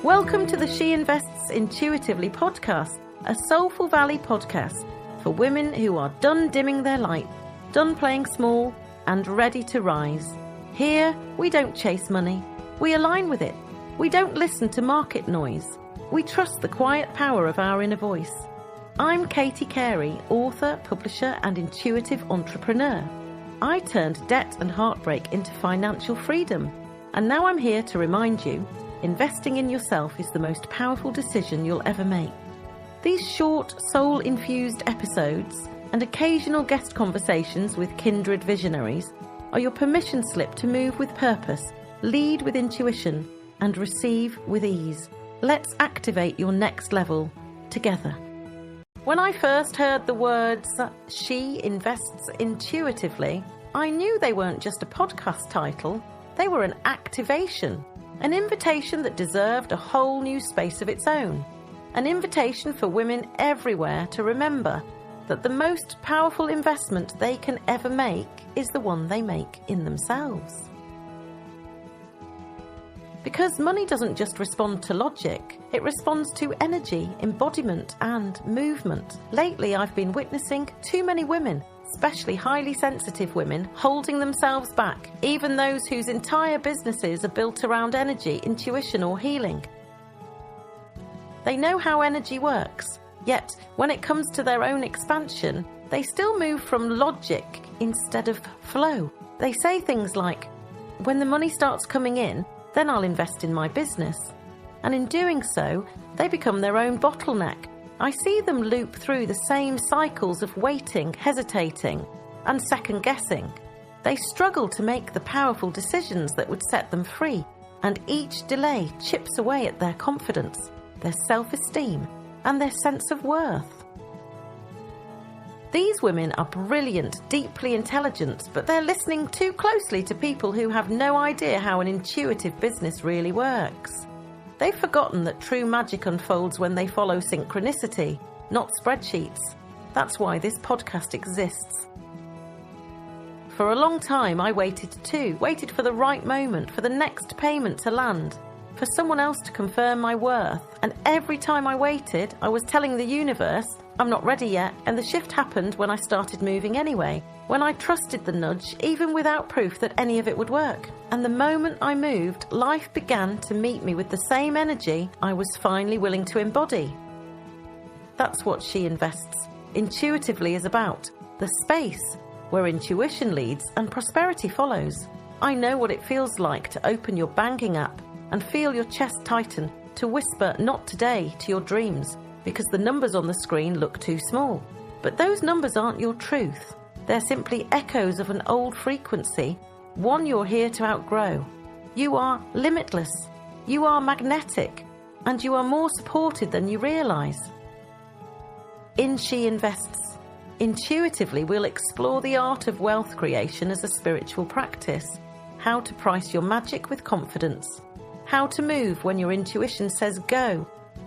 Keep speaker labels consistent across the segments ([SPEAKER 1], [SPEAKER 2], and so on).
[SPEAKER 1] Welcome to the She Invests Intuitively podcast, a Soulful Valley podcast for women who are done dimming their light, done playing small, and ready to rise. Here, we don't chase money. We align with it. We don't listen to market noise. We trust the quiet power of our inner voice. I'm Katie Carey, author, publisher, and intuitive entrepreneur. I turned debt and heartbreak into financial freedom, and now I'm here to remind you, investing in yourself is the most powerful decision you'll ever make. These short, soul-infused episodes and occasional guest conversations with kindred visionaries are your permission slip to move with purpose, lead with intuition, and receive with ease. Let's activate your next level together. When I first heard the words, She Invests Intuitively, I knew they weren't just a podcast title, they were an activation. An invitation that deserved a whole new space of its own. An invitation for women everywhere to remember that the most powerful investment they can ever make is the one they make in themselves. Because money doesn't just respond to logic, it responds to energy, embodiment, and movement. Lately, I've been witnessing too many women, especially highly sensitive women, holding themselves back, even those whose entire businesses are built around energy, intuition, or healing. They know how energy works, yet when it comes to their own expansion, they still move from logic instead of flow. They say things like, when the money starts coming in, then I'll invest in my business. And in doing so, they become their own bottleneck. I see them loop through the same cycles of waiting, hesitating, and second-guessing. They struggle to make the powerful decisions that would set them free, and each delay chips away at their confidence, their self-esteem, and their sense of worth. These women are brilliant, deeply intelligent, but they're listening too closely to people who have no idea how an intuitive business really works. They've forgotten that true magic unfolds when they follow synchronicity, not spreadsheets. That's why this podcast exists. For a long time, I waited for the right moment, for the next payment to land, for someone else to confirm my worth. And every time I waited, I was telling the universe, I'm not ready yet, and the shift happened when I started moving anyway, when I trusted the nudge, even without proof that any of it would work. And the moment I moved, life began to meet me with the same energy I was finally willing to embody. That's what She Invests Intuitively is about, the space where intuition leads and prosperity follows. I know what it feels like to open your banking app and feel your chest tighten, to whisper not today to your dreams, because the numbers on the screen look too small. But those numbers aren't your truth. They're simply echoes of an old frequency, one you're here to outgrow. You are limitless, you are magnetic, and you are more supported than you realise. In She Invests Intuitively, we'll explore the art of wealth creation as a spiritual practice, how to price your magic with confidence, how to move when your intuition says go,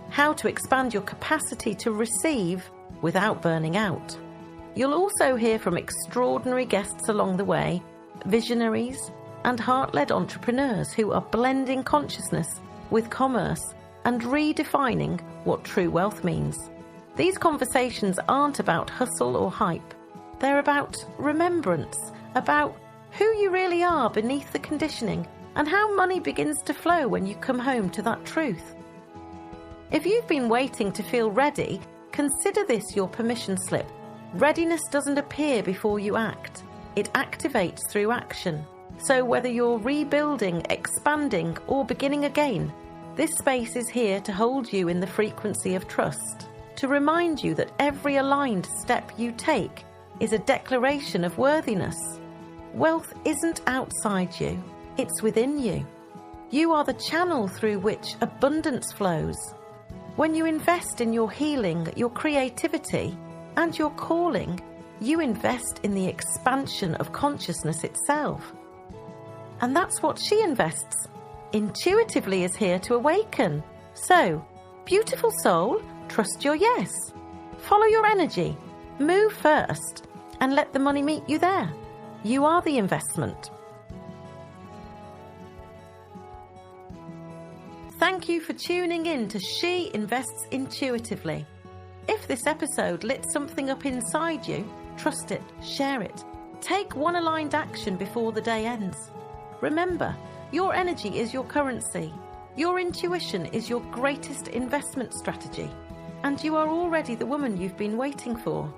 [SPEAKER 1] how to expand your capacity to receive without burning out. You'll also hear from extraordinary guests along the way, visionaries and heart-led entrepreneurs who are blending consciousness with commerce and redefining what true wealth means. These conversations aren't about hustle or hype. They're about remembrance, about who you really are beneath the conditioning, and how money begins to flow when you come home to that truth. If you've been waiting to feel ready, consider this your permission slip. Readiness doesn't appear before you act. It activates through action. So whether you're rebuilding, expanding, or beginning again, this space is here to hold you in the frequency of trust, to remind you that every aligned step you take is a declaration of worthiness. Wealth isn't outside you, it's within you. You are the channel through which abundance flows. When you invest in your healing, your creativity, and your calling, you invest in the expansion of consciousness itself. And that's what She Invests Intuitively is here to awaken. So, beautiful soul, trust your yes. Follow your energy, move first, and let the money meet you there. You are the investment. Thank you for tuning in to She Invests Intuitively. If this episode lit something up inside you, trust it, share it. Take one aligned action before the day ends. Remember, your energy is your currency. Your intuition is your greatest investment strategy. And you are already the woman you've been waiting for.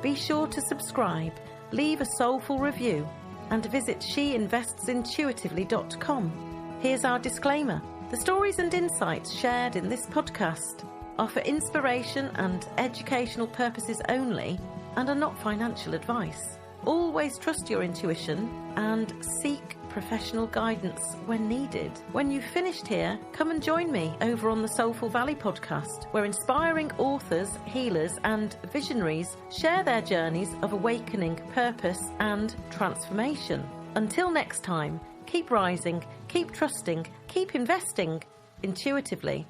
[SPEAKER 1] Be sure to subscribe, leave a soulful review, and visit sheinvestsintuitively.com. Here's our disclaimer. The stories and insights shared in this podcast are for inspiration and educational purposes only and are not financial advice. Always trust your intuition and seek professional guidance when needed. When you've finished here, come and join me over on the Soulful Valley podcast, where inspiring authors, healers, and visionaries share their journeys of awakening, purpose, and transformation. Until next time, keep rising, keep trusting, keep investing intuitively.